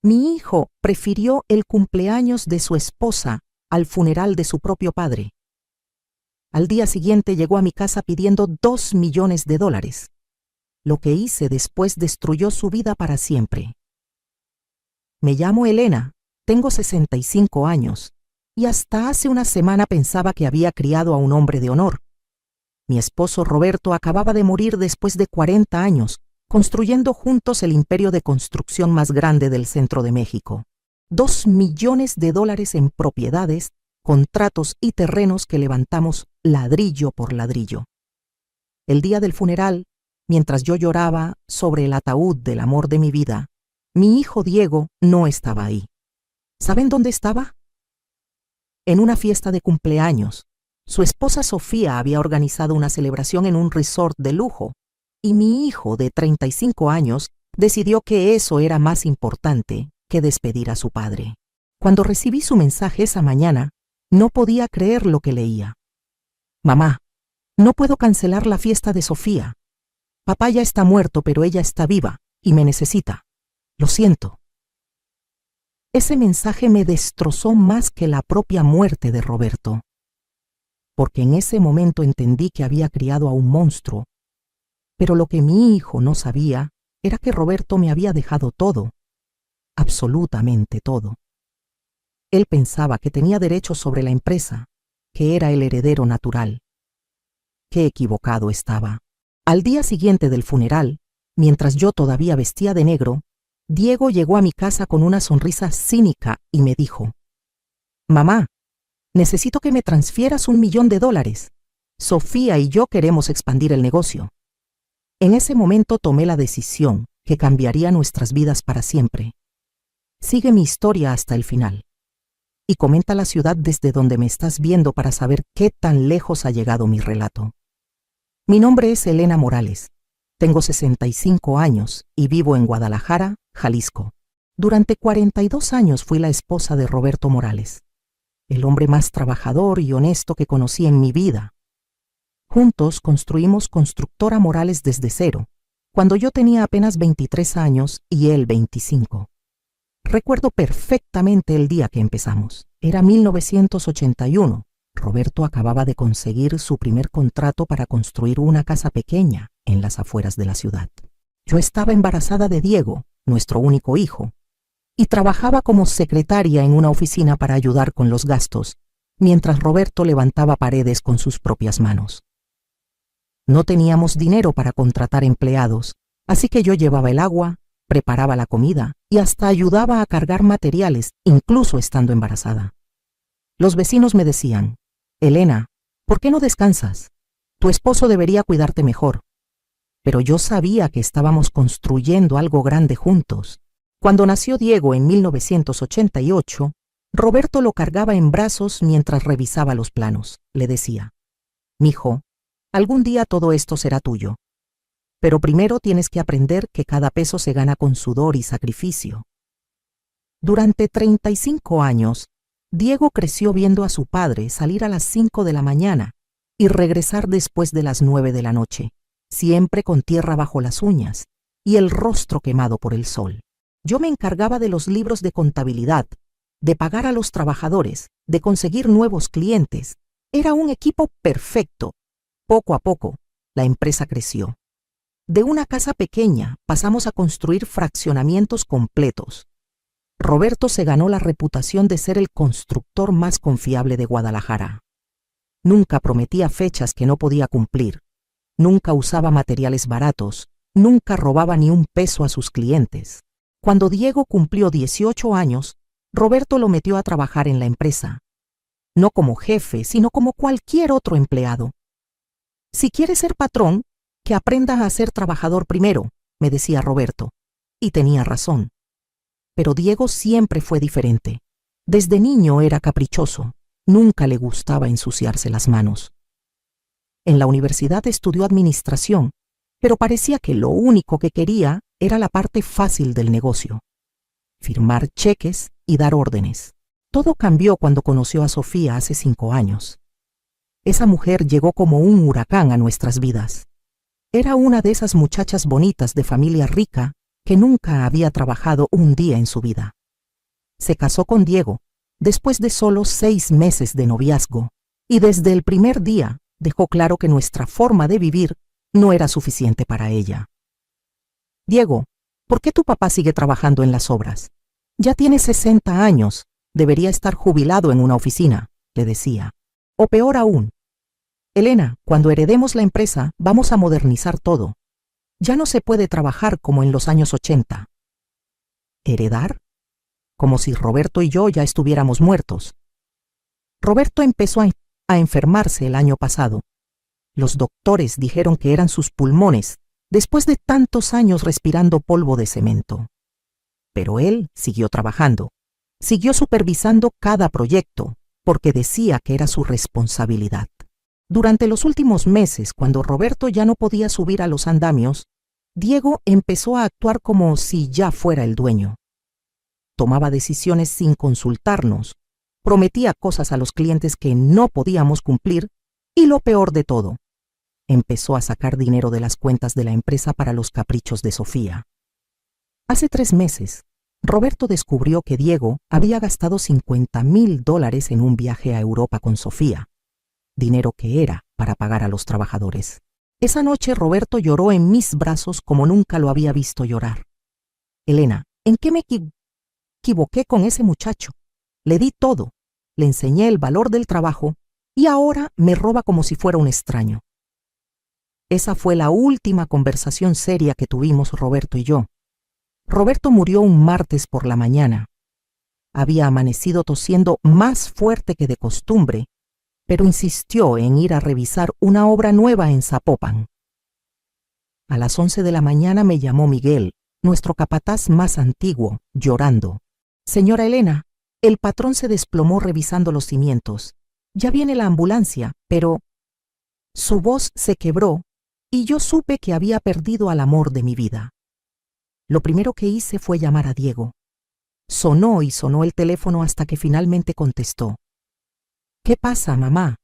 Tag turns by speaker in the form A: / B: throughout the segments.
A: Mi hijo prefirió el cumpleaños de su esposa al funeral de su propio padre. Al día siguiente llegó a mi casa pidiendo $2 millones. Lo que hice después destruyó su vida para siempre. Me llamo Elena, tengo 65 años, y hasta hace una semana pensaba que había criado a un hombre de honor. Mi esposo Roberto acababa de morir después de 40 años, construyendo juntos el imperio de construcción más grande del centro de México. $2 millones en propiedades, contratos y terrenos que levantamos ladrillo por ladrillo. El día del funeral, mientras yo lloraba sobre el ataúd del amor de mi vida, mi hijo Diego no estaba ahí. ¿Saben dónde estaba? En una fiesta de cumpleaños. Su esposa Sofía había organizado una celebración en un resort de lujo, y mi hijo de 35 años decidió que eso era más importante que despedir a su padre. Cuando recibí su mensaje esa mañana, no podía creer lo que leía. Mamá, no puedo cancelar la fiesta de Sofía. Papá ya está muerto, pero ella está viva y me necesita. Lo siento. Ese mensaje me destrozó más que la propia muerte de Roberto, porque en ese momento entendí que había criado a un monstruo. Pero lo que mi hijo no sabía era que Roberto me había dejado todo, absolutamente todo. Él pensaba que tenía derechos sobre la empresa, que era el heredero natural. Qué equivocado estaba. Al día siguiente del funeral, mientras yo todavía vestía de negro, Diego llegó a mi casa con una sonrisa cínica y me dijo: «Mamá, necesito que me transfieras $1 millón. Sofía y yo queremos expandir el negocio». En ese momento tomé la decisión que cambiaría nuestras vidas para siempre. Sigue mi historia hasta el final. Y comenta la ciudad desde donde me estás viendo para saber qué tan lejos ha llegado mi relato. Mi nombre es Elena Morales. Tengo 65 años y vivo en Guadalajara, Jalisco. Durante 42 años fui la esposa de Roberto Morales, el hombre más trabajador y honesto que conocí en mi vida. Juntos construimos Constructora Morales desde cero, cuando yo tenía apenas 23 años y él 25. Recuerdo perfectamente el día que empezamos. Era 1981. Roberto acababa de conseguir su primer contrato para construir una casa pequeña en las afueras de la ciudad. Yo estaba embarazada de Diego, nuestro único hijo, y trabajaba como secretaria en una oficina para ayudar con los gastos, mientras Roberto levantaba paredes con sus propias manos. No teníamos dinero para contratar empleados, así que yo llevaba el agua, preparaba la comida y hasta ayudaba a cargar materiales, incluso estando embarazada. Los vecinos me decían: «Elena, ¿por qué no descansas? Tu esposo debería cuidarte mejor». Pero yo sabía que estábamos construyendo algo grande juntos. Cuando nació Diego en 1988, Roberto lo cargaba en brazos mientras revisaba los planos. Le decía: «Mijo, algún día todo esto será tuyo. Pero primero tienes que aprender que cada peso se gana con sudor y sacrificio». Durante 35 años, Diego creció viendo a su padre salir a las 5 de la mañana y regresar después de las 9 de la noche, siempre con tierra bajo las uñas y el rostro quemado por el sol. Yo me encargaba de los libros de contabilidad, de pagar a los trabajadores, de conseguir nuevos clientes. Era un equipo perfecto. Poco a poco, la empresa creció. De una casa pequeña pasamos a construir fraccionamientos completos. Roberto se ganó la reputación de ser el constructor más confiable de Guadalajara. Nunca prometía fechas que no podía cumplir. Nunca usaba materiales baratos. Nunca robaba ni un peso a sus clientes. Cuando Diego cumplió 18 años, Roberto lo metió a trabajar en la empresa. No como jefe, sino como cualquier otro empleado. «Si quieres ser patrón, que aprendas a ser trabajador primero», me decía Roberto. Y tenía razón. Pero Diego siempre fue diferente. Desde niño era caprichoso. Nunca le gustaba ensuciarse las manos. En la universidad estudió administración, pero parecía que lo único que quería era la parte fácil del negocio: firmar cheques y dar órdenes. Todo cambió cuando conoció a Sofía hace 5 años. Esa mujer llegó como un huracán a nuestras vidas. Era una de esas muchachas bonitas de familia rica que nunca había trabajado un día en su vida. Se casó con Diego después de solo 6 meses de noviazgo, y desde el primer día dejó claro que nuestra forma de vivir no era suficiente para ella. Diego, ¿por qué tu papá sigue trabajando en las obras? Ya tiene 60 años, debería estar jubilado en una oficina, le decía. O peor aún, Elena, cuando heredemos la empresa, vamos a modernizar todo. Ya no se puede trabajar como en los años 80. ¿Heredar? Como si Roberto y yo ya estuviéramos muertos. Roberto empezó a enfermarse el año pasado. Los doctores dijeron que eran sus pulmones, después de tantos años respirando polvo de cemento. Pero él siguió trabajando, siguió supervisando cada proyecto, porque decía que era su responsabilidad. Durante los últimos meses, cuando Roberto ya no podía subir a los andamios, Diego empezó a actuar como si ya fuera el dueño. Tomaba decisiones sin consultarnos, prometía cosas a los clientes que no podíamos cumplir y lo peor de todo, empezó a sacar dinero de las cuentas de la empresa para los caprichos de Sofía. Hace 3 meses, Roberto descubrió que Diego había gastado $50,000 en un viaje a Europa con Sofía, dinero que era para pagar a los trabajadores. Esa noche Roberto lloró en mis brazos como nunca lo había visto llorar. Elena, ¿en qué me equivoqué con ese muchacho? Le di todo, le enseñé el valor del trabajo y ahora me roba como si fuera un extraño. Esa fue la última conversación seria que tuvimos Roberto y yo. Roberto murió un martes por la mañana. Había amanecido tosiendo más fuerte que de costumbre, pero insistió en ir a revisar una obra nueva en Zapopan. A las 11 de la mañana me llamó Miguel, nuestro capataz más antiguo, llorando. Señora Elena, el patrón se desplomó revisando los cimientos. Ya viene la ambulancia, pero... Su voz se quebró y yo supe que había perdido al amor de mi vida. Lo primero que hice fue llamar a Diego. Sonó y sonó el teléfono hasta que finalmente contestó. ¿Qué pasa, mamá?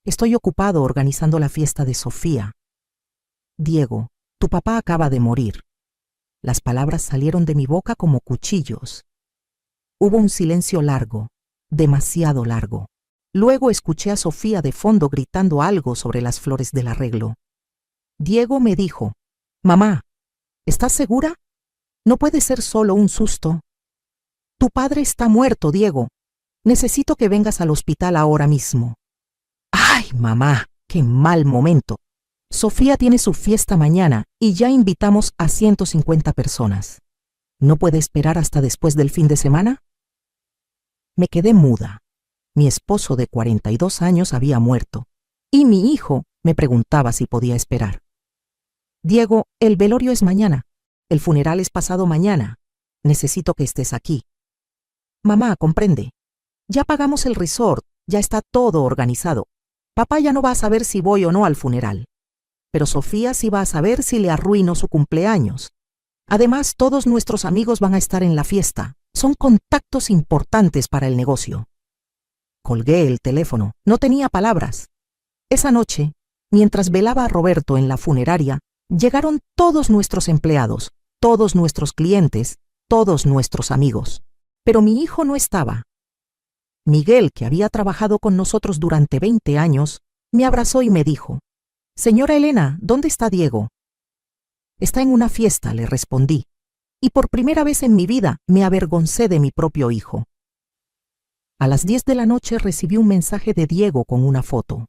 A: Estoy ocupado organizando la fiesta de Sofía. Diego, tu papá acaba de morir. Las palabras salieron de mi boca como cuchillos. Hubo un silencio largo, demasiado largo. Luego escuché a Sofía de fondo gritando algo sobre las flores del arreglo. Diego me dijo, mamá, ¿estás segura? No puede ser solo un susto. Tu padre está muerto, Diego. Necesito que vengas al hospital ahora mismo. ¡Ay, mamá! ¡Qué mal momento! Sofía tiene su fiesta mañana y ya invitamos a 150 personas. ¿No puede esperar hasta después del fin de semana? Me quedé muda. Mi esposo de 42 años había muerto y mi hijo me preguntaba si podía esperar. Diego, el velorio es mañana. El funeral es pasado mañana. Necesito que estés aquí. Mamá, comprende. Ya pagamos el resort, ya está todo organizado. Papá ya no va a saber si voy o no al funeral. Pero Sofía sí va a saber si le arruino su cumpleaños. Además, todos nuestros amigos van a estar en la fiesta. Son contactos importantes para el negocio. Colgué el teléfono. No tenía palabras. Esa noche, mientras velaba a Roberto en la funeraria, llegaron todos nuestros empleados, todos nuestros clientes, todos nuestros amigos. Pero mi hijo no estaba. Miguel, que había trabajado con nosotros durante 20 años, me abrazó y me dijo, «Señora Elena, ¿dónde está Diego?» «Está en una fiesta», le respondí, y por primera vez en mi vida me avergoncé de mi propio hijo. A las 10 de la noche recibí un mensaje de Diego con una foto.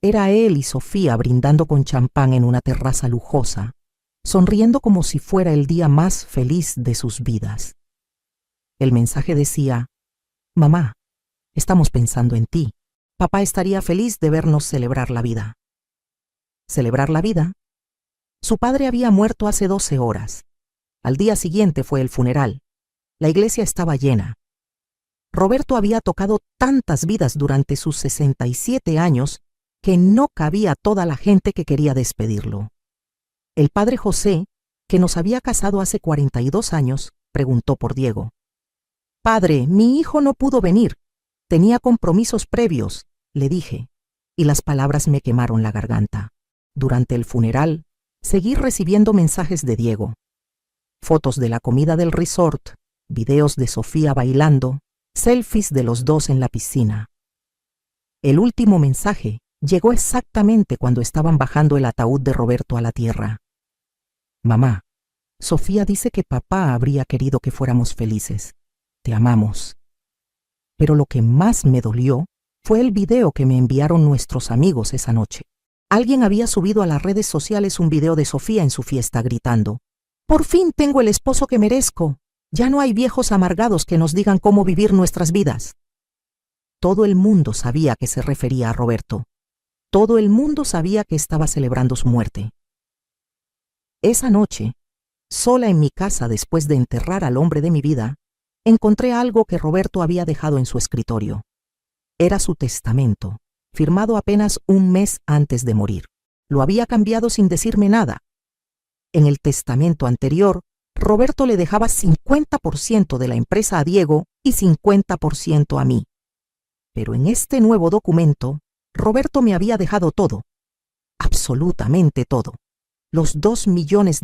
A: Era él y Sofía brindando con champán en una terraza lujosa, sonriendo como si fuera el día más feliz de sus vidas. El mensaje decía, «Mamá, estamos pensando en ti. Papá estaría feliz de vernos celebrar la vida». ¿Celebrar la vida? Su padre había muerto hace 12 horas. Al día siguiente fue el funeral. La iglesia estaba llena. Roberto había tocado tantas vidas durante sus 67 años que no cabía toda la gente que quería despedirlo. El padre José, que nos había casado hace 42 años, preguntó por Diego. «Padre, mi hijo no pudo venir. Tenía compromisos previos», le dije, y las palabras me quemaron la garganta. Durante el funeral, seguí recibiendo mensajes de Diego. fotos de la comida del resort, videos de Sofía bailando, selfies de los dos en la piscina. El último mensaje llegó exactamente cuando estaban bajando el ataúd de Roberto a la tierra. Mamá, Sofía dice que papá habría querido que fuéramos felices. Te amamos. Pero lo que más me dolió fue el video que me enviaron nuestros amigos esa noche. Alguien había subido a las redes sociales un video de Sofía en su fiesta gritando: «Por fin tengo el esposo que merezco. Ya no hay viejos amargados que nos digan cómo vivir nuestras vidas». Todo el mundo sabía que se refería a Roberto. Todo el mundo sabía que estaba celebrando su muerte. Esa noche, sola en mi casa después de enterrar al hombre de mi vida, encontré algo que Roberto había dejado en su escritorio. Era su testamento, firmado apenas un mes antes de morir. Lo había cambiado sin decirme nada. En el testamento anterior, Roberto le dejaba 50% de la empresa a Diego y 50% a mí. Pero en este nuevo documento, Roberto me había dejado todo, absolutamente todo. Los $2 millones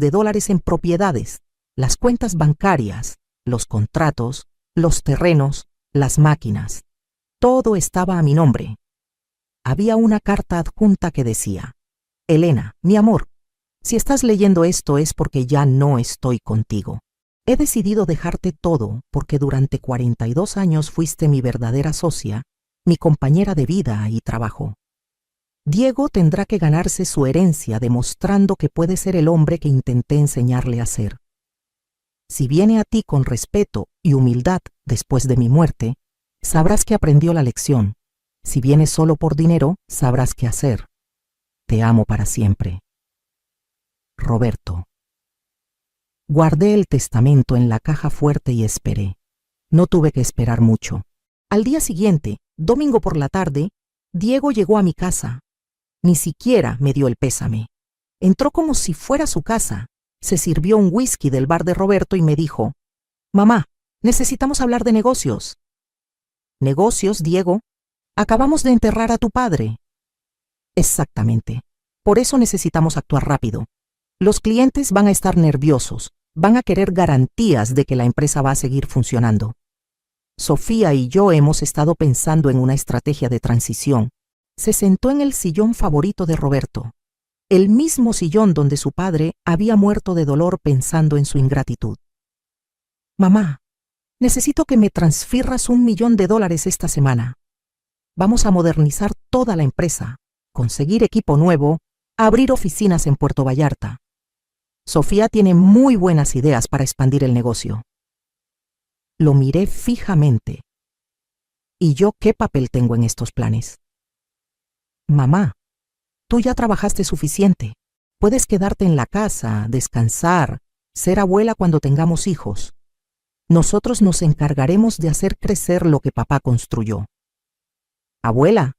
A: en propiedades, las cuentas bancarias, los contratos, los terrenos, las máquinas. Todo estaba a mi nombre. Había una carta adjunta que decía: «Elena, mi amor, si estás leyendo esto es porque ya no estoy contigo. He decidido dejarte todo porque durante 42 años fuiste mi verdadera socia, mi compañera de vida y trabajo. Diego tendrá que ganarse su herencia demostrando que puede ser el hombre que intenté enseñarle a ser. Si viene a ti con respeto y humildad después de mi muerte, sabrás que aprendió la lección. Si viene solo por dinero, sabrás qué hacer. Te amo para siempre. Roberto». Guardé el testamento en la caja fuerte y esperé. No tuve que esperar mucho. Al día siguiente, domingo por la tarde, Diego llegó a mi casa. Ni siquiera me dio el pésame. Entró como si fuera su casa. Se sirvió un whisky del bar de Roberto y me dijo: «Mamá, necesitamos hablar de negocios». «¿Negocios, Diego? Acabamos de enterrar a tu padre». «Exactamente. Por eso necesitamos actuar rápido. Los clientes van a estar nerviosos, van a querer garantías de que la empresa va a seguir funcionando. Sofía y yo hemos estado pensando en una estrategia de transición». Se sentó en el sillón favorito de Roberto, el mismo sillón donde su padre había muerto de dolor pensando en su ingratitud. «Mamá, necesito que me transfieras $1 millón esta semana. Vamos a modernizar toda la empresa, conseguir equipo nuevo, abrir oficinas en Puerto Vallarta. Sofía tiene muy buenas ideas para expandir el negocio». Lo miré fijamente. ¿Y yo qué papel tengo en estos planes? «Mamá, tú ya trabajaste suficiente. Puedes quedarte en la casa, descansar, ser abuela cuando tengamos hijos. Nosotros nos encargaremos de hacer crecer lo que papá construyó». «Abuela,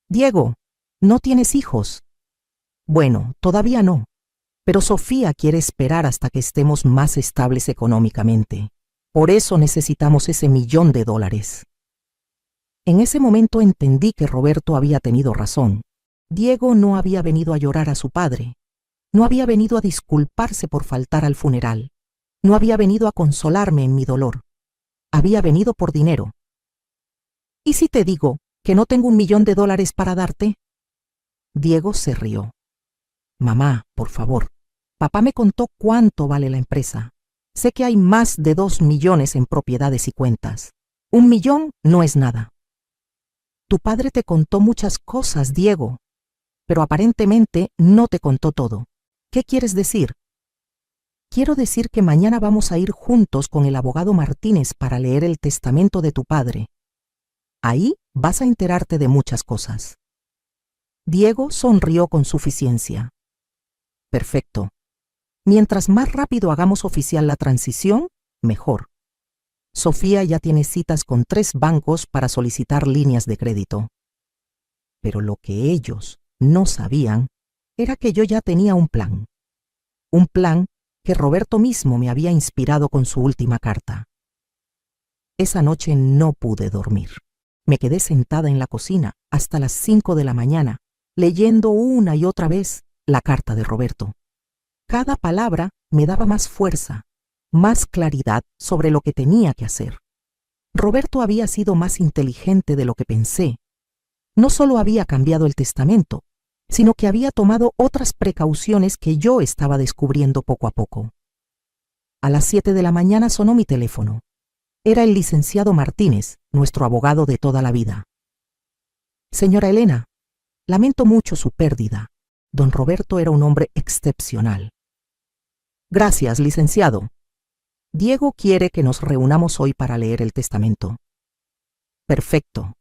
A: Diego, ¿no tienes hijos?» «Bueno, todavía no, pero Sofía quiere esperar hasta que estemos más estables económicamente. Por eso necesitamos ese $1 millón». En ese momento entendí que Roberto había tenido razón. Diego no había venido a llorar a su padre. No había venido a disculparse por faltar al funeral. No había venido a consolarme en mi dolor. Había venido por dinero. «¿Y si te digo que no tengo $1 millón para darte?» Diego se rió. «Mamá, por favor, papá me contó cuánto vale la empresa. Sé que hay más de 2 millones en propiedades y cuentas. $1 millón no es nada». «Tu padre te contó muchas cosas, Diego, pero aparentemente no te contó todo. ¿Qué quieres decir?» «Quiero decir que mañana vamos a ir juntos con el abogado Martínez para leer el testamento de tu padre. Ahí vas a enterarte de muchas cosas». Diego sonrió con suficiencia. «Perfecto. Mientras más rápido hagamos oficial la transición, mejor. Sofía ya tiene citas con 3 bancos para solicitar líneas de crédito». Pero lo que ellos no sabían era que yo ya tenía un plan. Un plan que Roberto mismo me había inspirado con su última carta. Esa noche no pude dormir. Me quedé sentada en la cocina hasta las 5 de la mañana, leyendo una y otra vez la carta de Roberto. Cada palabra me daba más fuerza, más claridad sobre lo que tenía que hacer. Roberto había sido más inteligente de lo que pensé. No solo había cambiado el testamento, sino que había tomado otras precauciones que yo estaba descubriendo poco a poco. A las 7 de la mañana sonó mi teléfono. Era el licenciado Martínez, nuestro abogado de toda la vida. Señora Elena, lamento mucho su pérdida. Don Roberto era un hombre excepcional. Gracias, licenciado. Diego quiere que nos reunamos hoy para leer el testamento. Perfecto.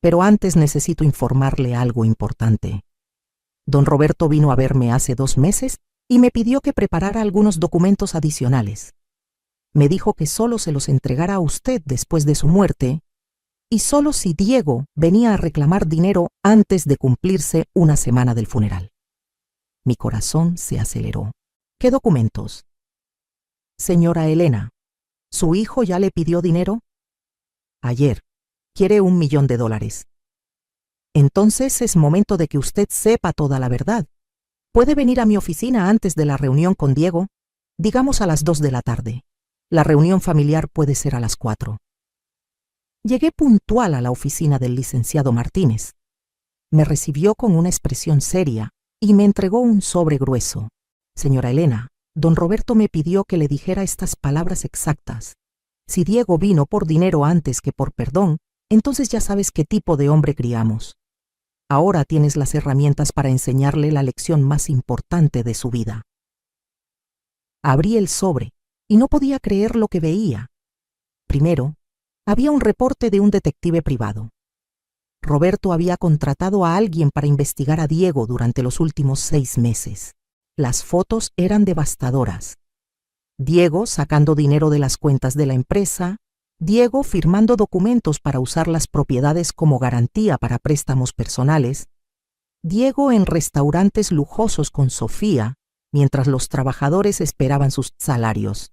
A: Pero antes necesito informarle algo importante. Don Roberto vino a verme hace 2 meses y me pidió que preparara algunos documentos adicionales. Me dijo que solo se los entregara a usted después de su muerte y solo si Diego venía a reclamar dinero antes de cumplirse una semana del funeral. Mi corazón se aceleró. ¿Qué documentos? Señora Elena, ¿su hijo ya le pidió dinero? Ayer. Quiere $1 millón. Entonces es momento de que usted sepa toda la verdad. ¿Puede venir a mi oficina antes de la reunión con Diego? Digamos a las 2 de la tarde. La reunión familiar puede ser a las 4. Llegué puntual a la oficina del licenciado Martínez. Me recibió con una expresión seria y me entregó un sobre grueso. Señora Elena, don Roberto me pidió que le dijera estas palabras exactas. Si Diego vino por dinero antes que por perdón, entonces ya sabes qué tipo de hombre criamos. Ahora tienes las herramientas para enseñarle la lección más importante de su vida. Abrí el sobre y no podía creer lo que veía. Primero, había un reporte de un detective privado. Roberto había contratado a alguien para investigar a Diego durante los últimos 6 meses. Las fotos eran devastadoras. Diego sacando dinero de las cuentas de la empresa, Diego firmando documentos para usar las propiedades como garantía para préstamos personales, Diego en restaurantes lujosos con Sofía, mientras los trabajadores esperaban sus salarios.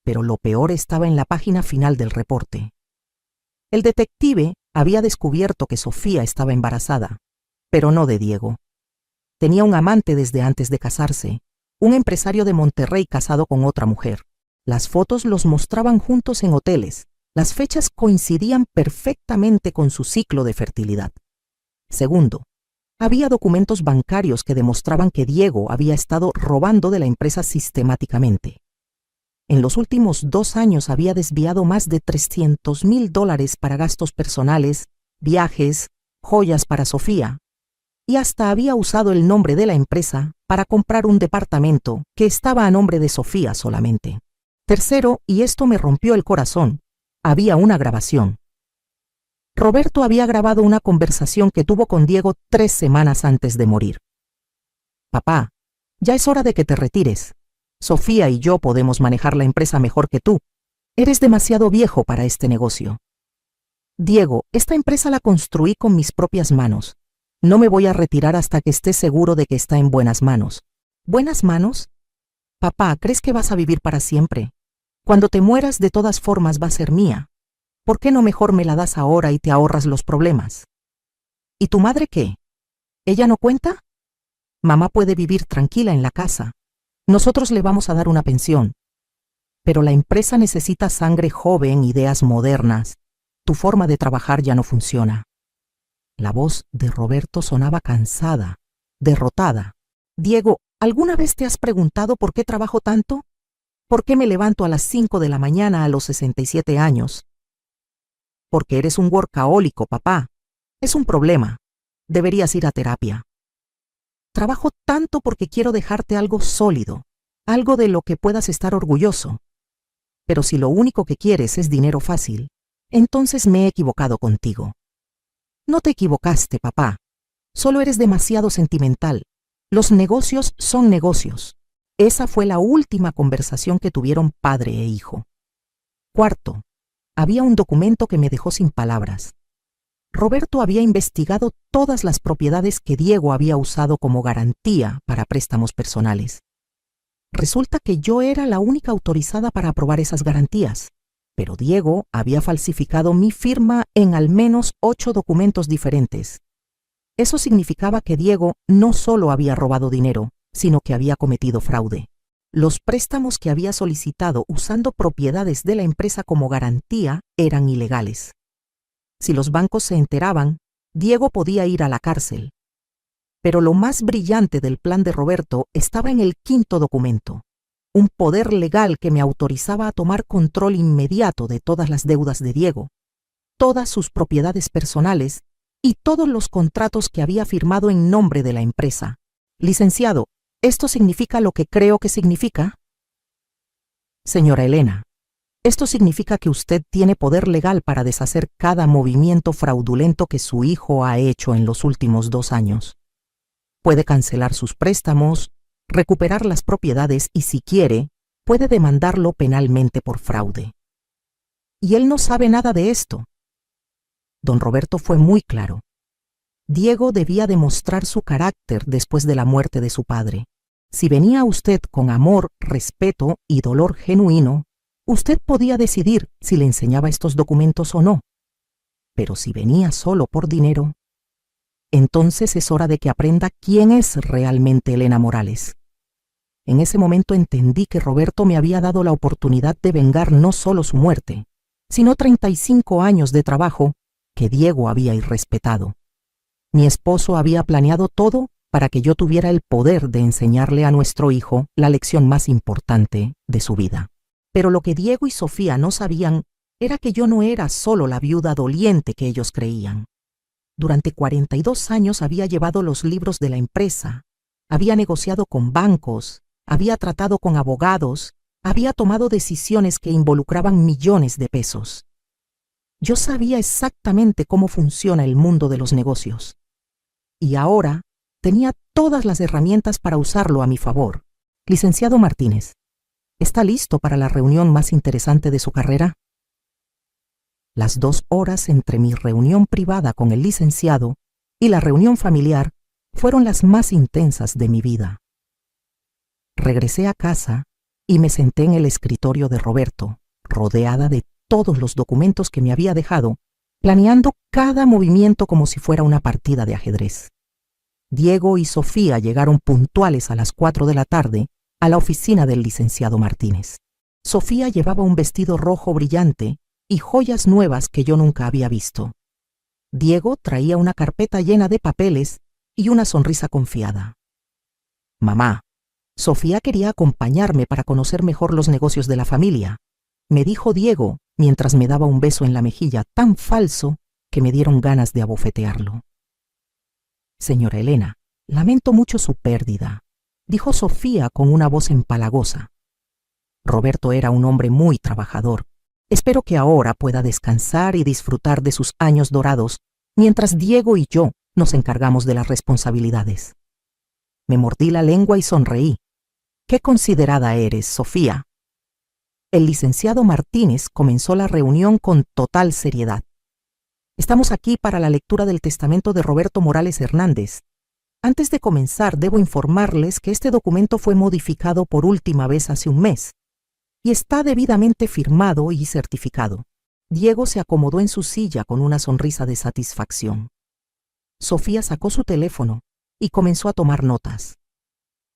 A: Pero lo peor estaba en la página final del reporte. El detective había descubierto que Sofía estaba embarazada, pero no de Diego. Tenía un amante desde antes de casarse, un empresario de Monterrey casado con otra mujer. Las fotos los mostraban juntos en hoteles. Las fechas coincidían perfectamente con su ciclo de fertilidad. Segundo, había documentos bancarios que demostraban que Diego había estado robando de la empresa sistemáticamente. En los últimos 2 años había desviado más de $300,000 para gastos personales, viajes, joyas para Sofía, y hasta había usado el nombre de la empresa para comprar un departamento que estaba a nombre de Sofía solamente. Tercero, y esto me rompió el corazón, había una grabación. Roberto había grabado una conversación que tuvo con Diego 3 semanas antes de morir. Papá, ya es hora de que te retires. Sofía y yo podemos manejar la empresa mejor que tú. Eres demasiado viejo para este negocio. Diego, esta empresa la construí con mis propias manos. No me voy a retirar hasta que esté seguro de que está en buenas manos. ¿Buenas manos? Papá, ¿crees que vas a vivir para siempre? Cuando te mueras, de todas formas va a ser mía. ¿Por qué no mejor me la das ahora y te ahorras los problemas? ¿Y tu madre qué? ¿Ella no cuenta? Mamá puede vivir tranquila en la casa. Nosotros le vamos a dar una pensión. Pero la empresa necesita sangre joven, ideas modernas. Tu forma de trabajar ya no funciona. La voz de Roberto sonaba cansada, derrotada. Diego, ¿alguna vez te has preguntado por qué trabajo tanto? ¿Por qué me levanto a las 5 de la mañana a los 67 años? Porque eres un workahólico, papá. Es un problema. Deberías ir a terapia. Trabajo tanto porque quiero dejarte algo sólido, algo de lo que puedas estar orgulloso. Pero si lo único que quieres es dinero fácil, entonces me he equivocado contigo. No te equivocaste, papá. Solo eres demasiado sentimental. Los negocios son negocios. Esa fue la última conversación que tuvieron padre e hijo. Cuarto, había un documento que me dejó sin palabras. Roberto había investigado todas las propiedades que Diego había usado como garantía para préstamos personales. Resulta que yo era la única autorizada para aprobar esas garantías, pero Diego había falsificado mi firma en al menos 8 documentos diferentes. Eso significaba que Diego no solo había robado dinero, sino que había cometido fraude. Los préstamos que había solicitado usando propiedades de la empresa como garantía eran ilegales. Si los bancos se enteraban, Diego podía ir a la cárcel. Pero lo más brillante del plan de Roberto estaba en el quinto documento, un poder legal que me autorizaba a tomar control inmediato de todas las deudas de Diego, todas sus propiedades personales y todos los contratos que había firmado en nombre de la empresa. Licenciado, ¿esto significa lo que creo que significa? Señora Elena, esto significa que usted tiene poder legal para deshacer cada movimiento fraudulento que su hijo ha hecho en los últimos 2 años. Puede cancelar sus préstamos, recuperar las propiedades y, si quiere, puede demandarlo penalmente por fraude. Y él no sabe nada de esto. Don Roberto fue muy claro. Diego debía demostrar su carácter después de la muerte de su padre. Si venía usted con amor, respeto y dolor genuino, usted podía decidir si le enseñaba estos documentos o no. Pero si venía solo por dinero, entonces es hora de que aprenda quién es realmente Elena Morales. En ese momento entendí que Roberto me había dado la oportunidad de vengar no solo su muerte, sino 35 años de trabajo que Diego había irrespetado. Mi esposo había planeado todo para que yo tuviera el poder de enseñarle a nuestro hijo la lección más importante de su vida. Pero lo que Diego y Sofía no sabían era que yo no era solo la viuda doliente que ellos creían. Durante 42 años había llevado los libros de la empresa, había negociado con bancos, había tratado con abogados, había tomado decisiones que involucraban millones de pesos. Yo sabía exactamente cómo funciona el mundo de los negocios. Y ahora tenía todas las herramientas para usarlo a mi favor. Licenciado Martínez, ¿está listo para la reunión más interesante de su carrera? Las 2 horas entre mi reunión privada con el licenciado y la reunión familiar fueron las más intensas de mi vida. Regresé a casa y me senté en el escritorio de Roberto, rodeada de todos los documentos que me había dejado, planeando cada movimiento como si fuera una partida de ajedrez. Diego y Sofía llegaron puntuales a las 4 de la tarde a la oficina del licenciado Martínez. Sofía llevaba un vestido rojo brillante y joyas nuevas que yo nunca había visto. Diego traía una carpeta llena de papeles y una sonrisa confiada. Mamá, Sofía quería acompañarme para conocer mejor los negocios de la familia, me dijo Diego mientras me daba un beso en la mejilla tan falso que me dieron ganas de abofetearlo. Señora Elena, lamento mucho su pérdida, dijo Sofía con una voz empalagosa. Roberto era un hombre muy trabajador. Espero que ahora pueda descansar y disfrutar de sus años dorados, mientras Diego y yo nos encargamos de las responsabilidades. Me mordí la lengua y sonreí. ¡Qué considerada eres, Sofía! El licenciado Martínez comenzó la reunión con total seriedad. Estamos aquí para la lectura del testamento de Roberto Morales Hernández. Antes de comenzar, debo informarles que este documento fue modificado por última vez hace un mes y está debidamente firmado y certificado. Diego se acomodó en su silla con una sonrisa de satisfacción. Sofía sacó su teléfono y comenzó a tomar notas.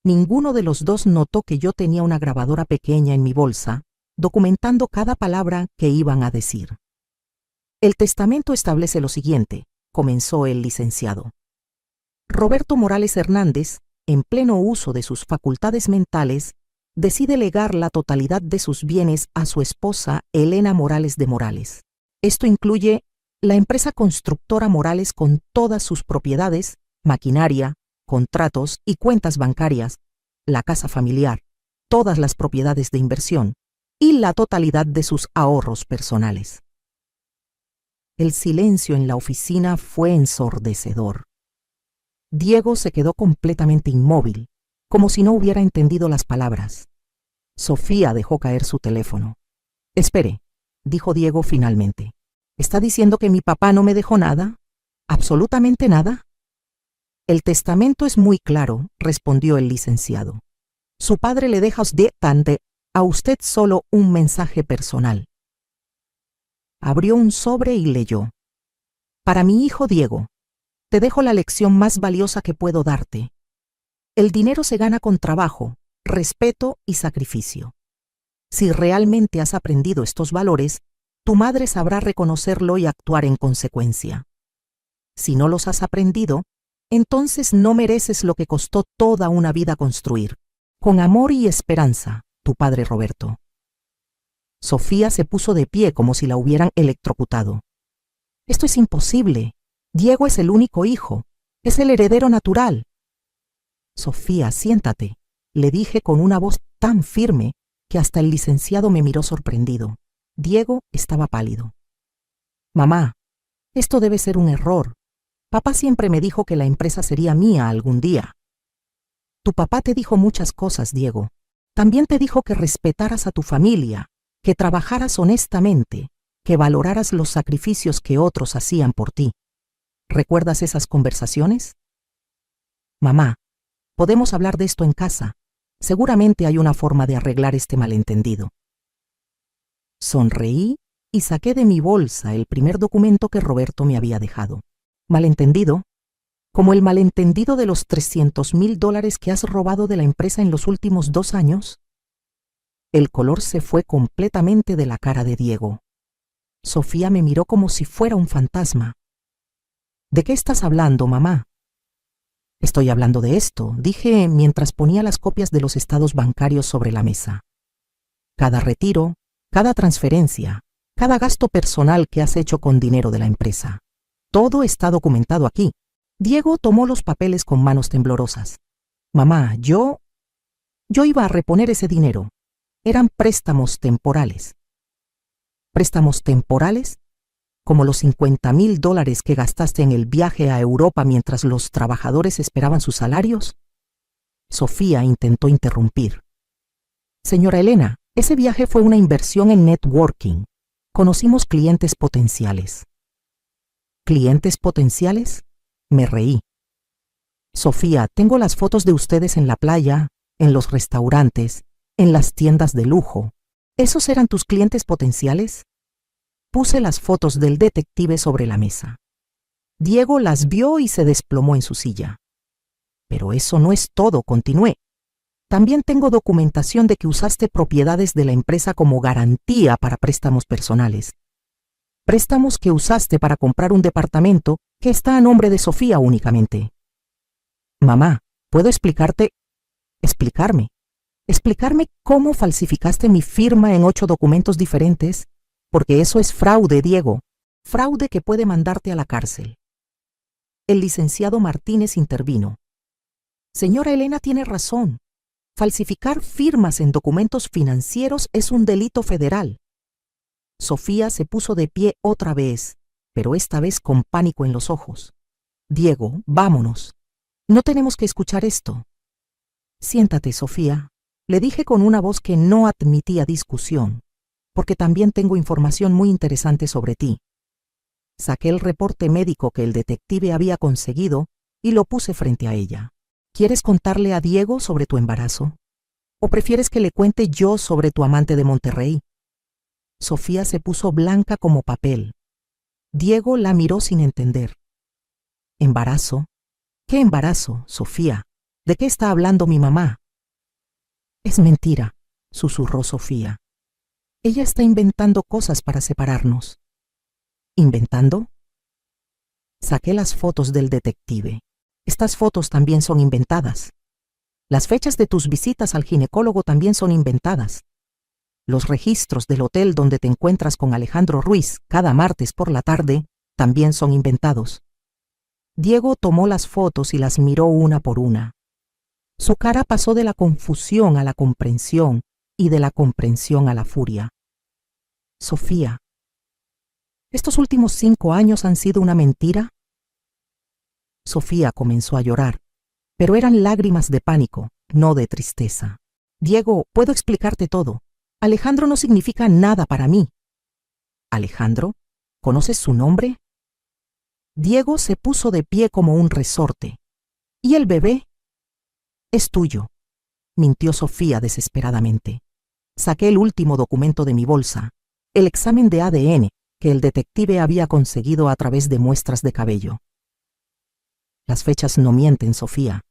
A: Ninguno de los dos notó que yo tenía una grabadora pequeña en mi bolsa, documentando cada palabra que iban a decir. El testamento establece lo siguiente, comenzó el licenciado. Roberto Morales Hernández, en pleno uso de sus facultades mentales, decide legar la totalidad de sus bienes a su esposa Elena Morales de Morales. Esto incluye la empresa constructora Morales con todas sus propiedades, maquinaria, contratos y cuentas bancarias, la casa familiar, todas las propiedades de inversión y la totalidad de sus ahorros personales. El silencio en la oficina fue ensordecedor. Diego se quedó completamente inmóvil, como si no hubiera entendido las palabras. Sofía dejó caer su teléfono. «Espere», dijo Diego finalmente. «¿Está diciendo que mi papá no me dejó nada? ¿Absolutamente nada?» «El testamento es muy claro», respondió el licenciado. «Su padre le deja a usted solo un mensaje personal». Abrió un sobre y leyó. «Para mi hijo Diego, te dejo la lección más valiosa que puedo darte. El dinero se gana con trabajo, respeto y sacrificio. Si realmente has aprendido estos valores, tu madre sabrá reconocerlo y actuar en consecuencia. Si no los has aprendido, entonces no mereces lo que costó toda una vida construir. Con amor y esperanza, tu padre Roberto. Sofía se puso de pie como si la hubieran electrocutado. Esto es imposible. Diego es el único hijo. Es el heredero natural. Sofía, siéntate, le dije con una voz tan firme que hasta el licenciado me miró sorprendido. Diego estaba pálido. Mamá, esto debe ser un error. Papá siempre me dijo que la empresa sería mía algún día. Tu papá te dijo muchas cosas, Diego. También te dijo que respetaras a tu familia, que trabajaras honestamente, que valoraras los sacrificios que otros hacían por ti. ¿Recuerdas esas conversaciones? Mamá, podemos hablar de esto en casa. Seguramente hay una forma de arreglar este malentendido. Sonreí y saqué de mi bolsa el primer documento que Roberto me había dejado. ¿Malentendido? ¿Como el malentendido de los $300,000 que has robado de la empresa en los últimos 2 años? El color se fue completamente de la cara de Diego. Sofía me miró como si fuera un fantasma. ¿De qué estás hablando, mamá? Estoy hablando de esto, dije mientras ponía las copias de los estados bancarios sobre la mesa. Cada retiro, cada transferencia, cada gasto personal que has hecho con dinero de la empresa. Todo está documentado aquí. Diego tomó los papeles con manos temblorosas. Mamá, yo iba a reponer ese dinero. Eran préstamos temporales. ¿Préstamos temporales? ¿Como los $50,000 que gastaste en el viaje a Europa mientras los trabajadores esperaban sus salarios? Sofía intentó interrumpir. Señora Elena, ese viaje fue una inversión en networking. Conocimos clientes potenciales. ¿Clientes potenciales? Me reí. Sofía, tengo las fotos de ustedes en la playa, en los restaurantes, en las tiendas de lujo. ¿Esos eran tus clientes potenciales? Puse las fotos del detective sobre la mesa. Diego las vio y se desplomó en su silla. Pero eso no es todo, continué. También tengo documentación de que usaste propiedades de la empresa como garantía para préstamos personales. Préstamos que usaste para comprar un departamento que está a nombre de Sofía únicamente. Mamá, ¿puedo explicarme cómo falsificaste mi firma en 8 documentos diferentes? Porque eso es fraude, Diego. Fraude que puede mandarte a la cárcel. El licenciado Martínez intervino. Señora Elena tiene razón. Falsificar firmas en documentos financieros es un delito federal. Sofía se puso de pie otra vez, pero esta vez con pánico en los ojos. Diego, vámonos. No tenemos que escuchar esto. Siéntate, Sofía, le dije con una voz que no admitía discusión, porque también tengo información muy interesante sobre ti. Saqué el reporte médico que el detective había conseguido y lo puse frente a ella. ¿Quieres contarle a Diego sobre tu embarazo? ¿O prefieres que le cuente yo sobre tu amante de Monterrey? Sofía se puso blanca como papel. Diego la miró sin entender. ¿Embarazo? ¿Qué embarazo, Sofía? ¿De qué está hablando mi mamá? Es mentira, susurró Sofía. Ella está inventando cosas para separarnos. ¿Inventando? Saqué las fotos del detective. Estas fotos también son inventadas. Las fechas de tus visitas al ginecólogo también son inventadas. Los registros del hotel donde te encuentras con Alejandro Ruiz cada martes por la tarde también son inventados. Diego tomó las fotos y las miró una por una. Su cara pasó de la confusión a la comprensión y de la comprensión a la furia. Sofía, ¿estos últimos 5 años han sido una mentira? Sofía comenzó a llorar, pero eran lágrimas de pánico, no de tristeza. Diego, puedo explicarte todo. Alejandro no significa nada para mí. ¿Alejandro? ¿Conoces su nombre? Diego se puso de pie como un resorte. ¿Y el bebé? Es tuyo, mintió Sofía desesperadamente. Saqué el último documento de mi bolsa, el examen de ADN que el detective había conseguido a través de muestras de cabello. Las fechas no mienten, Sofía.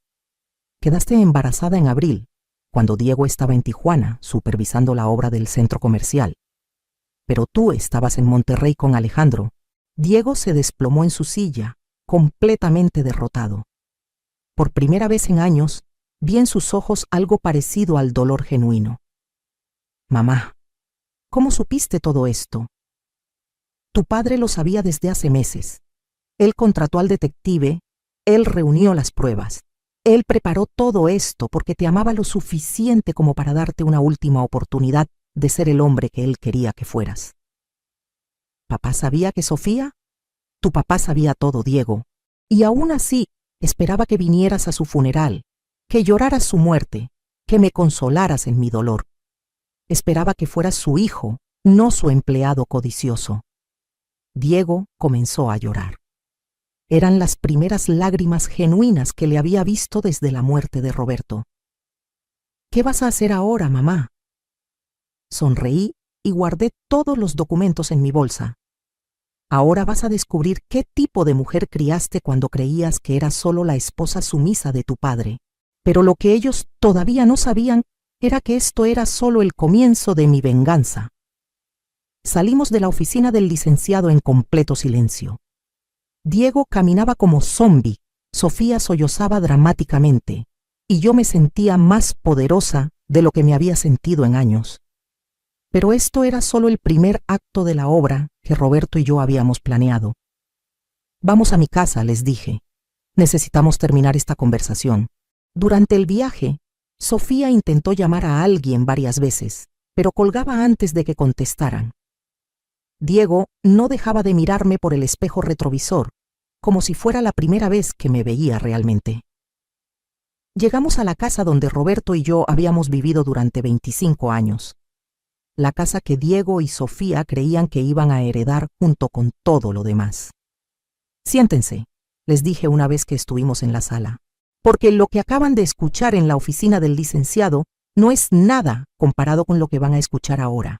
A: Quedaste embarazada en abril, cuando Diego estaba en Tijuana supervisando la obra del centro comercial. Pero tú estabas en Monterrey con Alejandro. Diego se desplomó en su silla, completamente derrotado. Por primera vez en años, vi en sus ojos algo parecido al dolor genuino. Mamá, ¿cómo supiste todo esto? Tu padre lo sabía desde hace meses. Él contrató al detective, él reunió las pruebas. Él preparó todo esto porque te amaba lo suficiente como para darte una última oportunidad de ser el hombre que él quería que fueras. ¿Papá sabía que Sofía? Tu papá sabía todo, Diego, y aún así esperaba que vinieras a su funeral, que lloraras su muerte, que me consolaras en mi dolor. Esperaba que fueras su hijo, no su empleado codicioso. Diego comenzó a llorar. Eran las primeras lágrimas genuinas que le había visto desde la muerte de Roberto. ¿Qué vas a hacer ahora, mamá? Sonreí y guardé todos los documentos en mi bolsa. Ahora vas a descubrir qué tipo de mujer criaste cuando creías que eras solo la esposa sumisa de tu padre. Pero lo que ellos todavía no sabían era que esto era solo el comienzo de mi venganza. Salimos de la oficina del licenciado en completo silencio. Diego caminaba como zombi, Sofía sollozaba dramáticamente, y yo me sentía más poderosa de lo que me había sentido en años. Pero esto era solo el primer acto de la obra que Roberto y yo habíamos planeado. Vamos a mi casa, les dije. Necesitamos terminar esta conversación. Durante el viaje, Sofía intentó llamar a alguien varias veces, pero colgaba antes de que contestaran. Diego no dejaba de mirarme por el espejo retrovisor, como si fuera la primera vez que me veía realmente. Llegamos a la casa donde Roberto y yo habíamos vivido durante 25 años. La casa que Diego y Sofía creían que iban a heredar junto con todo lo demás. Siéntense, les dije una vez que estuvimos en la sala, porque lo que acaban de escuchar en la oficina del licenciado no es nada comparado con lo que van a escuchar ahora.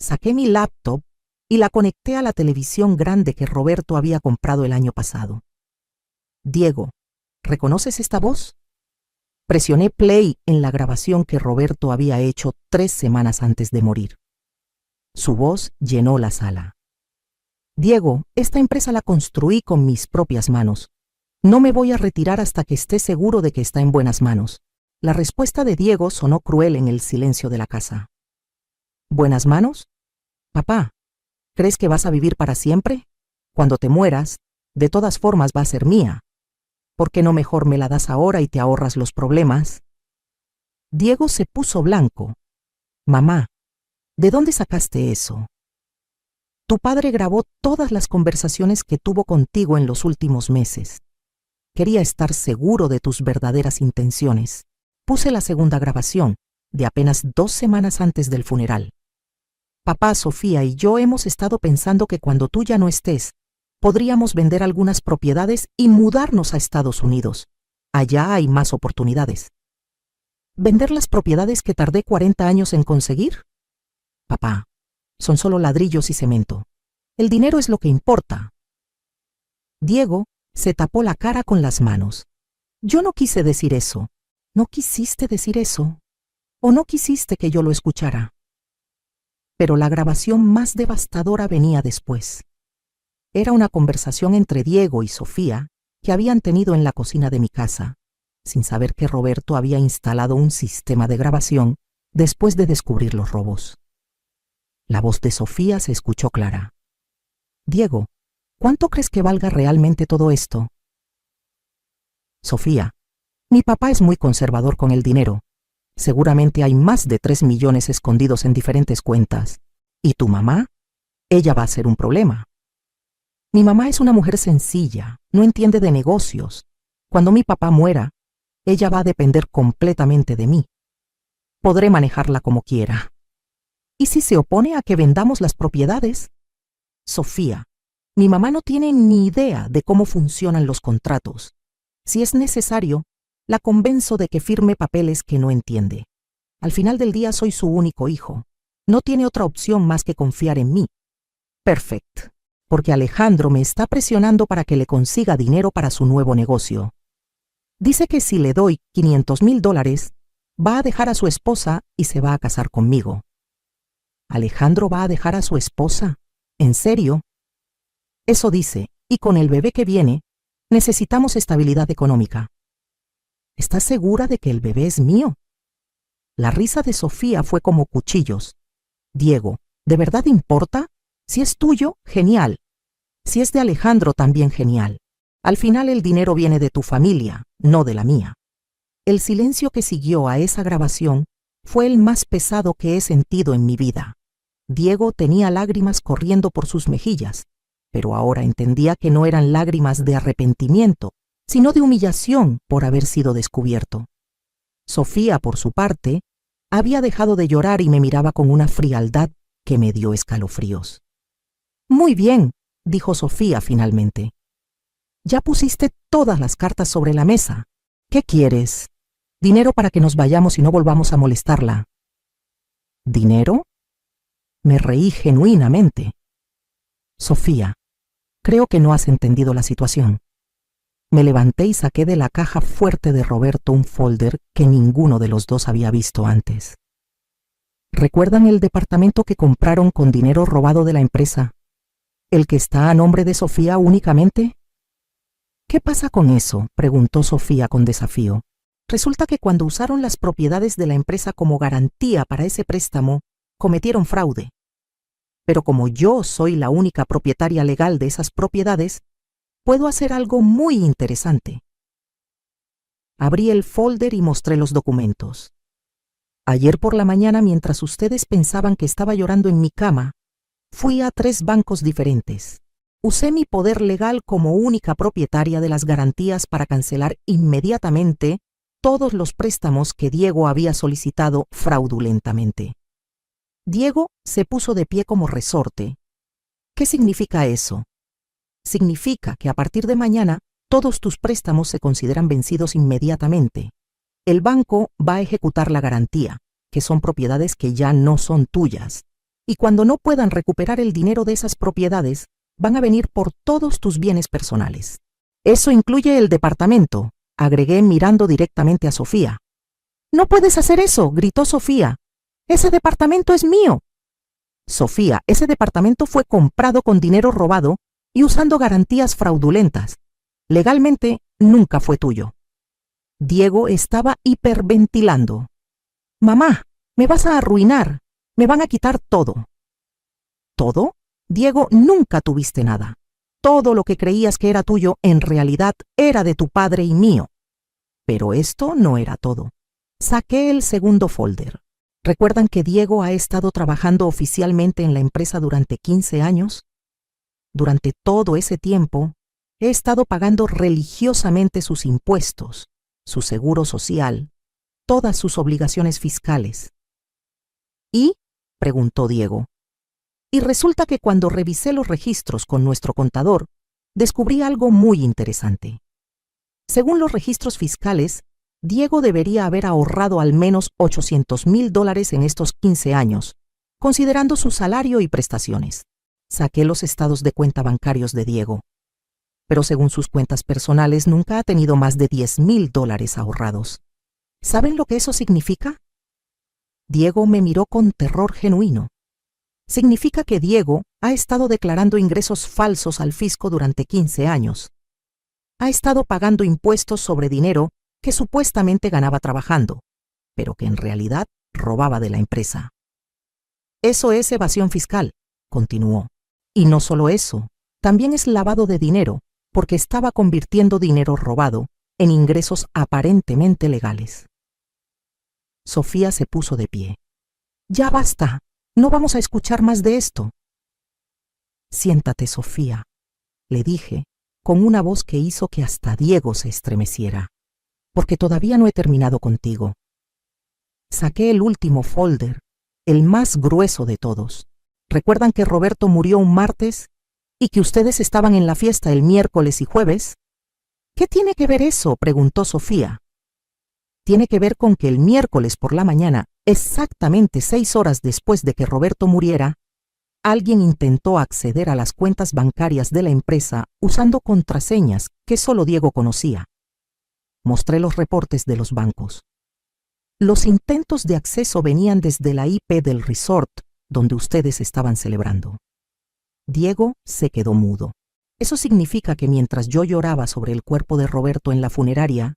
A: Saqué mi laptop y la conecté a la televisión grande que Roberto había comprado el año pasado. Diego, ¿reconoces esta voz? Presioné play en la grabación que Roberto había hecho 3 semanas antes de morir. Su voz llenó la sala. Diego, esta empresa la construí con mis propias manos. No me voy a retirar hasta que esté seguro de que está en buenas manos. La respuesta de Diego sonó cruel en el silencio de la casa. ¿Buenas manos? Papá, ¿crees que vas a vivir para siempre? Cuando te mueras, de todas formas va a ser mía. ¿Por qué no mejor me la das ahora y te ahorras los problemas? Diego se puso blanco. Mamá, ¿de dónde sacaste eso? Tu padre grabó todas las conversaciones que tuvo contigo en los últimos meses. Quería estar seguro de tus verdaderas intenciones. Puse la segunda grabación, de apenas 2 semanas antes del funeral. Papá, Sofía y yo hemos estado pensando que cuando tú ya no estés, podríamos vender algunas propiedades y mudarnos a Estados Unidos. Allá hay más oportunidades. ¿Vender las propiedades que tardé 40 años en conseguir? Papá, son solo ladrillos y cemento. El dinero es lo que importa. Diego se tapó la cara con las manos. Yo no quise decir eso. ¿No quisiste decir eso? ¿O no quisiste que yo lo escuchara? Pero la grabación más devastadora venía después. Era una conversación entre Diego y Sofía que habían tenido en la cocina de mi casa, sin saber que Roberto había instalado un sistema de grabación después de descubrir los robos. La voz de Sofía se escuchó clara. Diego, ¿cuánto crees que valga realmente todo esto? Sofía, mi papá es muy conservador con el dinero. Seguramente hay más de 3 millones escondidos en diferentes cuentas. ¿Y tu mamá? Ella va a ser un problema. Mi mamá es una mujer sencilla, no entiende de negocios. Cuando mi papá muera, ella va a depender completamente de mí. Podré manejarla como quiera. ¿Y si se opone a que vendamos las propiedades? Sofía, mi mamá no tiene ni idea de cómo funcionan los contratos. Si es necesario, la convenzo de que firme papeles que no entiende. Al final del día soy su único hijo. No tiene otra opción más que confiar en mí. Perfecto. Porque Alejandro me está presionando para que le consiga dinero para su nuevo negocio. Dice que si le doy $500,000, va a dejar a su esposa y se va a casar conmigo. ¿Alejandro va a dejar a su esposa? ¿En serio? Eso dice, y con el bebé que viene, necesitamos estabilidad económica. ¿Estás segura de que el bebé es mío? La risa de Sofía fue como cuchillos. Diego, ¿de verdad importa? Si es tuyo, genial. Si es de Alejandro, también genial. Al final el dinero viene de tu familia, no de la mía. El silencio que siguió a esa grabación fue el más pesado que he sentido en mi vida. Diego tenía lágrimas corriendo por sus mejillas, pero ahora entendía que no eran lágrimas de arrepentimiento, sino de humillación por haber sido descubierto. Sofía, por su parte, había dejado de llorar y me miraba con una frialdad que me dio escalofríos. Muy bien, dijo Sofía finalmente. Ya pusiste todas las cartas sobre la mesa. ¿Qué quieres? Dinero para que nos vayamos y no volvamos a molestarla. ¿Dinero? Me reí genuinamente. Sofía, creo que no has entendido la situación. Me levanté y saqué de la caja fuerte de Roberto un folder que ninguno de los dos había visto antes. ¿Recuerdan el departamento que compraron con dinero robado de la empresa? ¿El que está a nombre de Sofía únicamente? ¿Qué pasa con eso?, preguntó Sofía con desafío. Resulta que cuando usaron las propiedades de la empresa como garantía para ese préstamo, cometieron fraude. Pero como yo soy la única propietaria legal de esas propiedades, puedo hacer algo muy interesante. Abrí el folder y mostré los documentos. Ayer por la mañana, mientras ustedes pensaban que estaba llorando en mi cama, fui a 3 bancos diferentes. Usé mi poder legal como única propietaria de las garantías para cancelar inmediatamente todos los préstamos que Diego había solicitado fraudulentamente. Diego se puso de pie como resorte. ¿Qué significa eso? Significa que a partir de mañana todos tus préstamos se consideran vencidos inmediatamente. El banco va a ejecutar la garantía, que son propiedades que ya no son tuyas. Y cuando no puedan recuperar el dinero de esas propiedades, van a venir por todos tus bienes personales. Eso incluye el departamento, agregué mirando directamente a Sofía. «No puedes hacer eso», gritó Sofía. «Ese departamento es mío». Sofía, ese departamento fue comprado con dinero robado y usando garantías fraudulentas. Legalmente, nunca fue tuyo. Diego estaba hiperventilando. «Mamá, me vas a arruinar. Me van a quitar todo». ¿Todo? Diego, nunca tuviste nada. Todo lo que creías que era tuyo, en realidad, era de tu padre y mío. Pero esto no era todo. Saqué el segundo folder. ¿Recuerdan que Diego ha estado trabajando oficialmente en la empresa durante 15 años? Durante todo ese tiempo, he estado pagando religiosamente sus impuestos, su seguro social, todas sus obligaciones fiscales. ¿Y?, preguntó Diego. Y resulta que cuando revisé los registros con nuestro contador, descubrí algo muy interesante. Según los registros fiscales, Diego debería haber ahorrado al menos $800,000 en estos 15 años, considerando su salario y prestaciones. Saqué los estados de cuenta bancarios de Diego, pero según sus cuentas personales nunca ha tenido más de $10,000 ahorrados. ¿Saben lo que eso significa? Diego me miró con terror genuino. Significa que Diego ha estado declarando ingresos falsos al fisco durante 15 años. Ha estado pagando impuestos sobre dinero que supuestamente ganaba trabajando, pero que en realidad robaba de la empresa. Eso es evasión fiscal, continuó. Y no solo eso, también es lavado de dinero, porque estaba convirtiendo dinero robado en ingresos aparentemente legales. Sofía se puso de pie. «Ya basta. No vamos a escuchar más de esto». «Siéntate, Sofía», le dije, con una voz que hizo que hasta Diego se estremeciera, «porque todavía no he terminado contigo». Saqué el último folder, el más grueso de todos. ¿Recuerdan que Roberto murió un martes y que ustedes estaban en la fiesta el miércoles y jueves? ¿Qué tiene que ver eso?, preguntó Sofía. Tiene que ver con que el miércoles por la mañana, exactamente 6 horas después de que Roberto muriera, alguien intentó acceder a las cuentas bancarias de la empresa usando contraseñas que solo Diego conocía. Mostré los reportes de los bancos. Los intentos de acceso venían desde la IP del resort donde ustedes estaban celebrando. Diego se quedó mudo. Eso significa que mientras yo lloraba sobre el cuerpo de Roberto en la funeraria,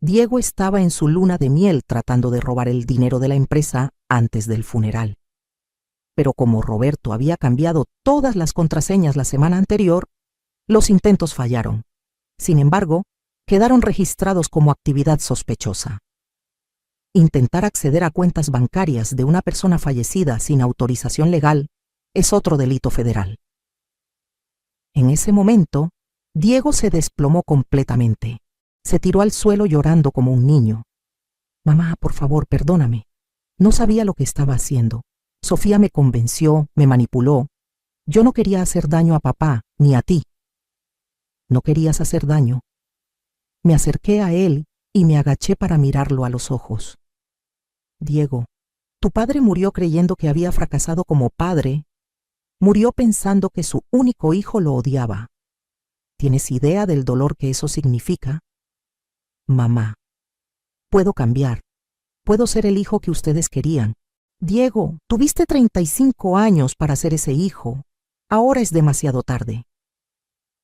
A: Diego estaba en su luna de miel tratando de robar el dinero de la empresa antes del funeral. Pero como Roberto había cambiado todas las contraseñas la semana anterior, los intentos fallaron. Sin embargo, quedaron registrados como actividad sospechosa. Intentar acceder a cuentas bancarias de una persona fallecida sin autorización legal es otro delito federal. En ese momento, Diego se desplomó completamente. Se tiró al suelo llorando como un niño. Mamá, por favor, perdóname. No sabía lo que estaba haciendo. Sofía me convenció, me manipuló. Yo no quería hacer daño a papá, ni a ti. No querías hacer daño. Me acerqué a él y me agaché para mirarlo a los ojos. Diego, tu padre murió creyendo que había fracasado como padre. Murió pensando que su único hijo lo odiaba. ¿Tienes idea del dolor que eso significa? Mamá, puedo cambiar. Puedo ser el hijo que ustedes querían. Diego, tuviste 35 años para ser ese hijo. Ahora es demasiado tarde.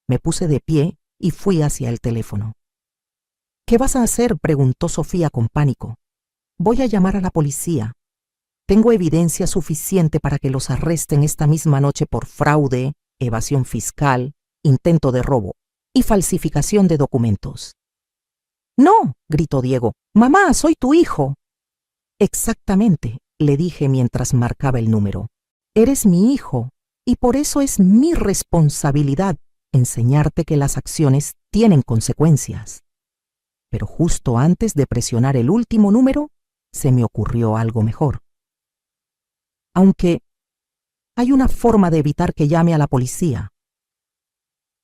A: Me puse de pie y fui hacia el teléfono. ¿Qué vas a hacer?, preguntó Sofía con pánico. Voy a llamar a la policía. Tengo evidencia suficiente para que los arresten esta misma noche por fraude, evasión fiscal, intento de robo y falsificación de documentos. ¡No!, gritó Diego. ¡Mamá, soy tu hijo! Exactamente, le dije mientras marcaba el número. Eres mi hijo, y por eso es mi responsabilidad enseñarte que las acciones tienen consecuencias. Pero justo antes de presionar el último número, se me ocurrió algo mejor. Aunque hay una forma de evitar que llame a la policía.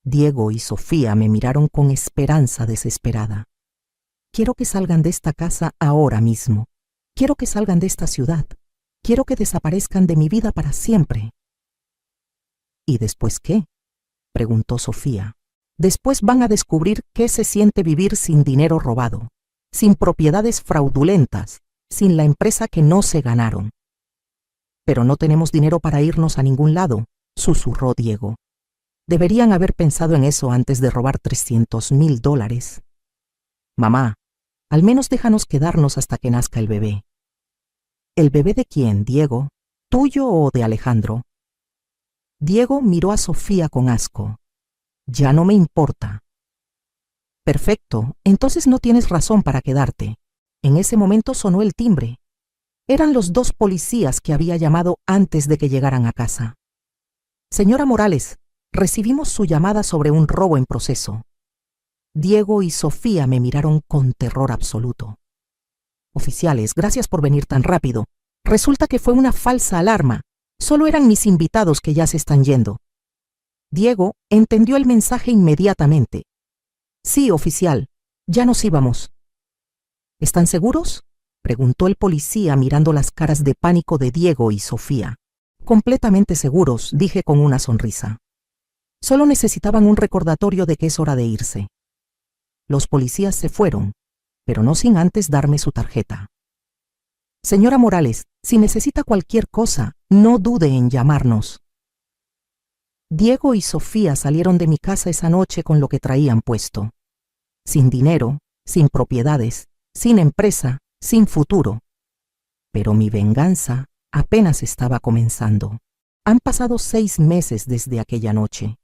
A: Diego y Sofía me miraron con esperanza desesperada. Quiero que salgan de esta casa ahora mismo. Quiero que salgan de esta ciudad. Quiero que desaparezcan de mi vida para siempre. ¿Y después qué?, preguntó Sofía. Después van a descubrir qué se siente vivir sin dinero robado, sin propiedades fraudulentas, sin la empresa que no se ganaron. Pero no tenemos dinero para irnos a ningún lado, susurró Diego. Deberían haber pensado en eso antes de robar $300,000. Mamá, al menos déjanos quedarnos hasta que nazca el bebé. ¿El bebé de quién, Diego? ¿Tuyo o de Alejandro? Diego miró a Sofía con asco. Ya no me importa. Perfecto, entonces no tienes razón para quedarte. En ese momento sonó el timbre. Eran los 2 policías que había llamado antes de que llegaran a casa. Señora Morales, recibimos su llamada sobre un robo en proceso. Diego y Sofía me miraron con terror absoluto. Oficiales, gracias por venir tan rápido. Resulta que fue una falsa alarma. Solo eran mis invitados que ya se están yendo. Diego entendió el mensaje inmediatamente. Sí, oficial, ya nos íbamos. ¿Están seguros?, preguntó el policía mirando las caras de pánico de Diego y Sofía. Completamente seguros, dije con una sonrisa. Solo necesitaban un recordatorio de que es hora de irse. Los policías se fueron, pero no sin antes darme su tarjeta. Señora Morales, si necesita cualquier cosa, no dude en llamarnos. Diego y Sofía salieron de mi casa esa noche con lo que traían puesto. Sin dinero, sin propiedades, sin empresa, sin futuro. Pero mi venganza apenas estaba comenzando. Han pasado 6 meses desde aquella noche,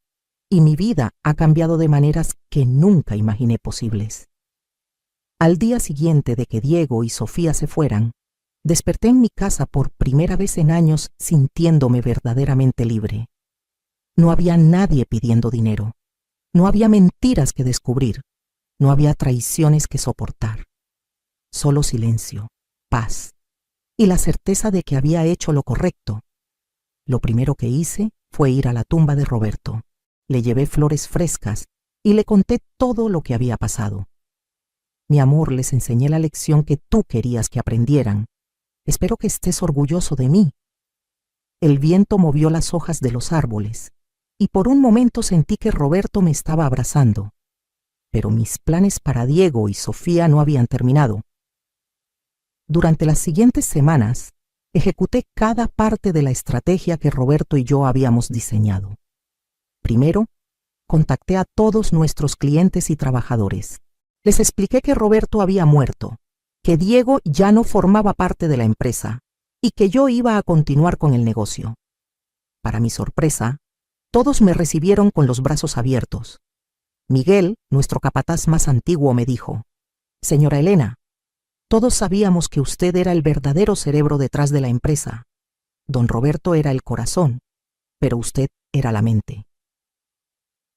A: y mi vida ha cambiado de maneras que nunca imaginé posibles. Al día siguiente de que Diego y Sofía se fueran, desperté en mi casa por primera vez en años sintiéndome verdaderamente libre. No había nadie pidiendo dinero. No había mentiras que descubrir. No había traiciones que soportar. Solo silencio, paz y la certeza de que había hecho lo correcto. Lo primero que hice fue ir a la tumba de Roberto. Le llevé flores frescas y le conté todo lo que había pasado. Mi amor, les enseñé la lección que tú querías que aprendieran. Espero que estés orgulloso de mí. El viento movió las hojas de los árboles, y por un momento sentí que Roberto me estaba abrazando. Pero mis planes para Diego y Sofía no habían terminado. Durante las siguientes semanas, ejecuté cada parte de la estrategia que Roberto y yo habíamos diseñado. Primero, contacté a todos nuestros clientes y trabajadores. Les expliqué que Roberto había muerto, que Diego ya no formaba parte de la empresa y que yo iba a continuar con el negocio. Para mi sorpresa, todos me recibieron con los brazos abiertos. Miguel, nuestro capataz más antiguo, me dijo: «Señora Elena, todos sabíamos que usted era el verdadero cerebro detrás de la empresa. Don Roberto era el corazón, pero usted era la mente».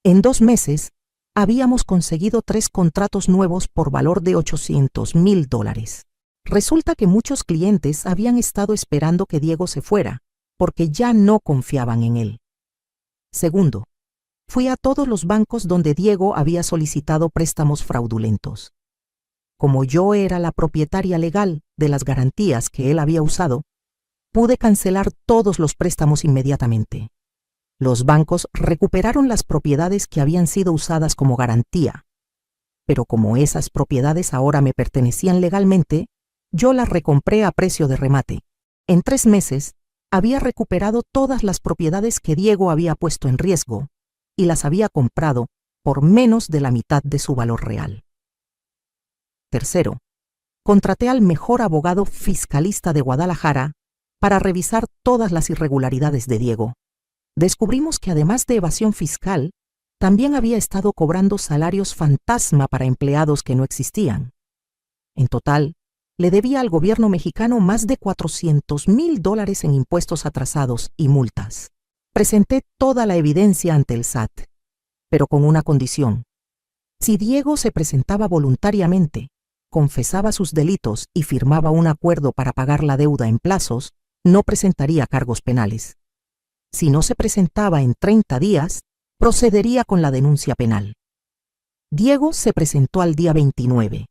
A: En 2 meses, habíamos conseguido 3 contratos nuevos por valor de $800,000. Resulta que muchos clientes habían estado esperando que Diego se fuera, porque ya no confiaban en él. Segundo, fui a todos los bancos donde Diego había solicitado préstamos fraudulentos. Como yo era la propietaria legal de las garantías que él había usado, pude cancelar todos los préstamos inmediatamente. Los bancos recuperaron las propiedades que habían sido usadas como garantía, pero como esas propiedades ahora me pertenecían legalmente, yo las recompré a precio de remate. En 3 meses, había recuperado todas las propiedades que Diego había puesto en riesgo y las había comprado por menos de la mitad de su valor real. Tercero, contraté al mejor abogado fiscalista de Guadalajara para revisar todas las irregularidades de Diego. Descubrimos que además de evasión fiscal, también había estado cobrando salarios fantasma para empleados que no existían. En total, le debía al gobierno mexicano más de $400,000 en impuestos atrasados y multas. Presenté toda la evidencia ante el SAT, pero con una condición. Si Diego se presentaba voluntariamente, confesaba sus delitos y firmaba un acuerdo para pagar la deuda en plazos, no presentaría cargos penales. Si no se presentaba en 30 días, procedería con la denuncia penal. Diego se presentó al día 29.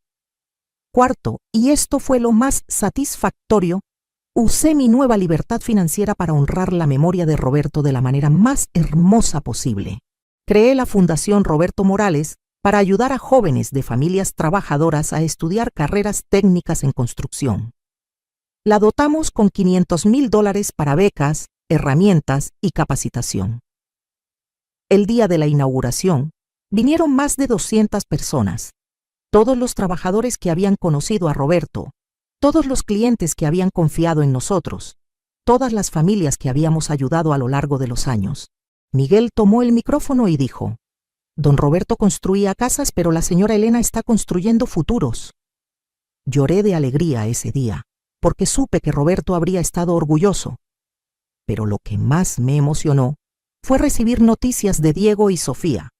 A: Cuarto, y esto fue lo más satisfactorio, usé mi nueva libertad financiera para honrar la memoria de Roberto de la manera más hermosa posible. Creé la Fundación Roberto Morales para ayudar a jóvenes de familias trabajadoras a estudiar carreras técnicas en construcción. La dotamos con $500,000 para becas, herramientas y capacitación. El día de la inauguración, vinieron más de 200 personas. Todos los trabajadores que habían conocido a Roberto, todos los clientes que habían confiado en nosotros, todas las familias que habíamos ayudado a lo largo de los años. Miguel tomó el micrófono y dijo: «Don Roberto construía casas, pero la señora Elena está construyendo futuros». Lloré de alegría ese día, porque supe que Roberto habría estado orgulloso. Pero lo que más me emocionó fue recibir noticias de Diego y Sofía.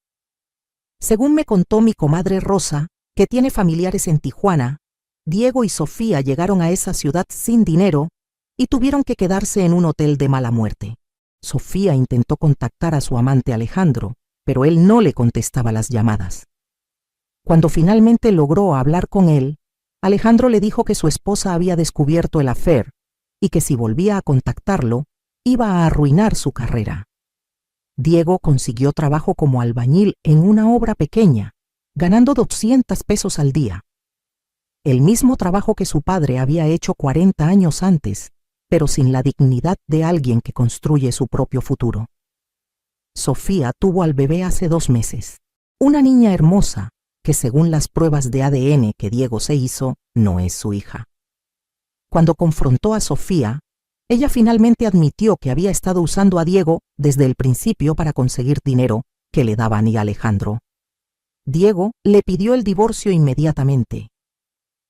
A: Según me contó mi comadre Rosa, que tiene familiares en Tijuana, Diego y Sofía llegaron a esa ciudad sin dinero y tuvieron que quedarse en un hotel de mala muerte. Sofía intentó contactar a su amante Alejandro, pero él no le contestaba las llamadas. Cuando finalmente logró hablar con él, Alejandro le dijo que su esposa había descubierto el affair y que si volvía a contactarlo, iba a arruinar su carrera. Diego consiguió trabajo como albañil en una obra pequeña, ganando $200 al día. El mismo trabajo que su padre había hecho 40 años antes, pero sin la dignidad de alguien que construye su propio futuro. Sofía tuvo al bebé hace 2 meses, una niña hermosa que según las pruebas de ADN que Diego se hizo, no es su hija. Cuando confrontó a Sofía, ella finalmente admitió que había estado usando a Diego desde el principio para conseguir dinero que le daban y Alejandro. Diego le pidió el divorcio inmediatamente.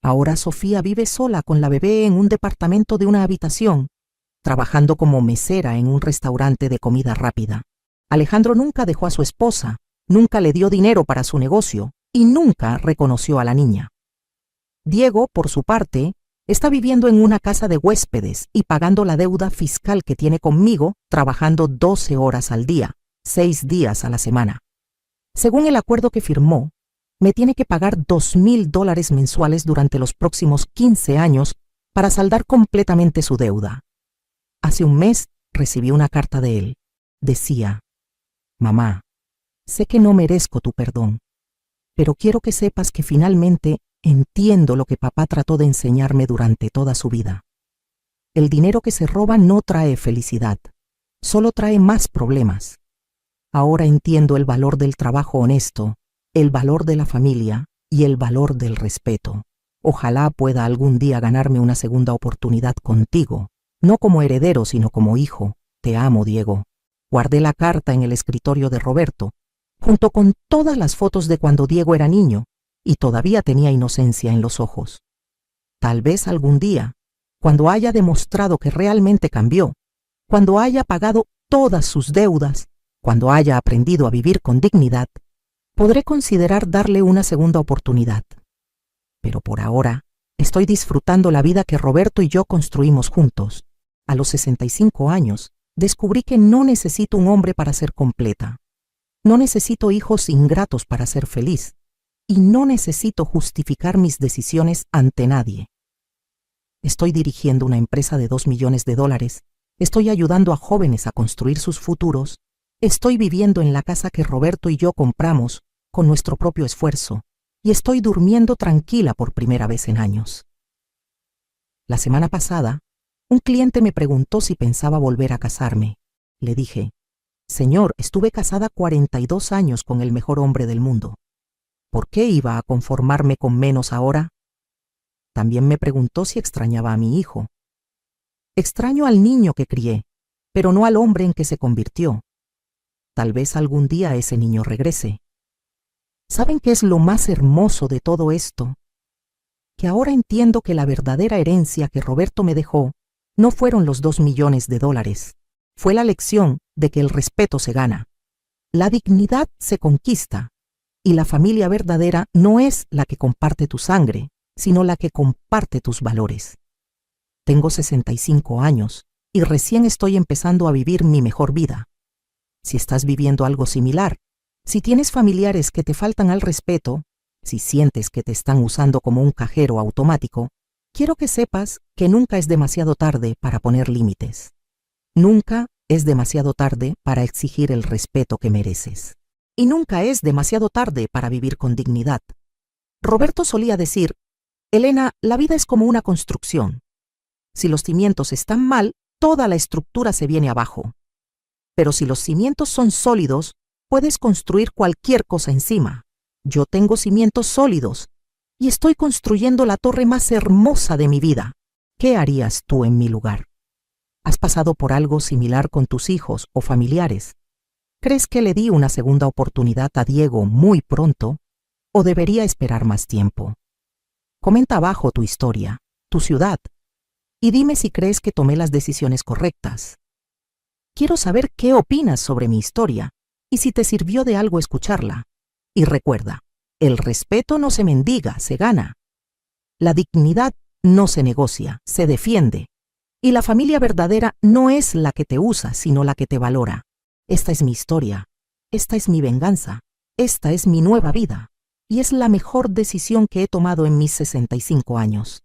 A: Ahora Sofía vive sola con la bebé en un departamento de una habitación, trabajando como mesera en un restaurante de comida rápida. Alejandro nunca dejó a su esposa, nunca le dio dinero para su negocio y nunca reconoció a la niña. Diego, por su parte, está viviendo en una casa de huéspedes y pagando la deuda fiscal que tiene conmigo, trabajando 12 horas al día, 6 días a la semana. Según el acuerdo que firmó, me tiene que pagar $2,000 mensuales durante los próximos 15 años para saldar completamente su deuda. Hace un mes recibí una carta de él. Decía: «Mamá, sé que no merezco tu perdón, pero quiero que sepas que finalmente Entiendo lo que papá trató de enseñarme durante toda su vida. El dinero que se roba no trae felicidad, solo trae más problemas. Ahora entiendo el valor del trabajo honesto, el valor de la familia y el valor del respeto. Ojalá pueda algún día ganarme una segunda oportunidad contigo, no como heredero sino como hijo. Te amo, Diego. Guardé la carta en el escritorio de Roberto, junto con todas las fotos de cuando Diego era niño y todavía tenía inocencia en los ojos. Tal vez algún día, cuando haya demostrado que realmente cambió, cuando haya pagado todas sus deudas, cuando haya aprendido a vivir con dignidad, podré considerar darle una segunda oportunidad. Pero por ahora, estoy disfrutando la vida que Roberto y yo construimos juntos. A los 65 años, descubrí que no necesito un hombre para ser completa. No necesito hijos ingratos para ser feliz. Y no necesito justificar mis decisiones ante nadie. Estoy dirigiendo una empresa de $2 millones. Estoy ayudando a jóvenes a construir sus futuros. Estoy viviendo en la casa que Roberto y yo compramos con nuestro propio esfuerzo. Y estoy durmiendo tranquila por primera vez en años. La semana pasada, un cliente me preguntó si pensaba volver a casarme. Le dije, Señor, estuve casada 42 años con el mejor hombre del mundo. ¿Por qué iba a conformarme con menos ahora? También me preguntó si extrañaba a mi hijo. Extraño al niño que crié, pero no al hombre en que se convirtió. Tal vez algún día ese niño regrese. ¿Saben qué es lo más hermoso de todo esto? Que ahora entiendo que la verdadera herencia que Roberto me dejó no fueron los $2 millones. Fue la lección de que el respeto se gana. La dignidad se conquista. Y la familia verdadera no es la que comparte tu sangre, sino la que comparte tus valores. Tengo 65 años y recién estoy empezando a vivir mi mejor vida. Si estás viviendo algo similar, si tienes familiares que te faltan al respeto, si sientes que te están usando como un cajero automático, quiero que sepas que nunca es demasiado tarde para poner límites. Nunca es demasiado tarde para exigir el respeto que mereces. Y nunca es demasiado tarde para vivir con dignidad. Roberto solía decir, Elena, la vida es como una construcción. Si los cimientos están mal, toda la estructura se viene abajo. Pero si los cimientos son sólidos, puedes construir cualquier cosa encima. Yo tengo cimientos sólidos y estoy construyendo la torre más hermosa de mi vida. ¿Qué harías tú en mi lugar? ¿Has pasado por algo similar con tus hijos o familiares? ¿Crees que le di una segunda oportunidad a Diego muy pronto o debería esperar más tiempo? Comenta abajo tu historia, tu ciudad, y dime si crees que tomé las decisiones correctas. Quiero saber qué opinas sobre mi historia y si te sirvió de algo escucharla. Y recuerda, el respeto no se mendiga, se gana. La dignidad no se negocia, se defiende. Y la familia verdadera no es la que te usa, sino la que te valora. Esta es mi historia, esta es mi venganza, esta es mi nueva vida, y es la mejor decisión que he tomado en mis 65 años.